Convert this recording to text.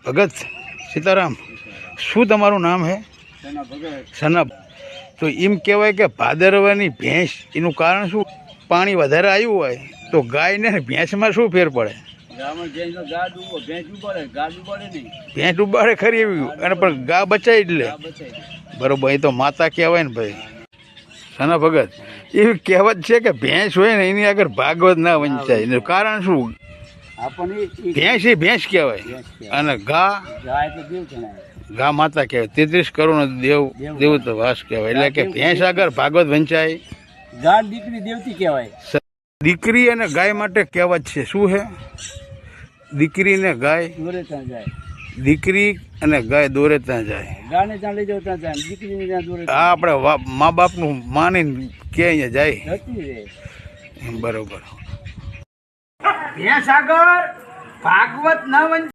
ભગત સીતારામ, શું તમારું નામ છે? સના. તો એમ કહેવાય કે ભાદરવાની ભેંસ, એનું કારણ શું? પાણી વધારે આવ્યું હોય તો ગાય ને ભેંસમાં શું ફેર પડે? ભેંસ ઉબાડે ખરી એવી, અને પણ ગા બચાય એટલે બરોબર. એ તો માતા કહેવાય ને ભાઈ. સના ભગત, એવી કહેવત છે કે ભેંસ હોય ને એની આગળ ભાગવત ના વંચાય. એનું કારણ શું? ભેંસ એ ભેંસ કહેવાય, અને ગા માતા કહેવાય. 33 કરોડ દેવ તો વાસ કહેવાય. એટલે કે ભેંસ આગળ ભાગવત વંચાય. ગા દીકરી દેવતી કહેવાય. દીકરી અને ગાય માટે કહેવત છે. શું છે? દીકરી ને ગાય દોરે ત્યાં જાય. દીકરી અને ગાય દોરે ત્યાં જાય. ગાને ત્યાં લઈ જાવ ત્યાં જાય, દીકરીને ત્યાં દોરે. આ આપણે મા બાપનું માનીને કે અહીંયા જાય. જતી રહે. બરોબર. ભેંસ આગળ ભાગવત ના વંચાય.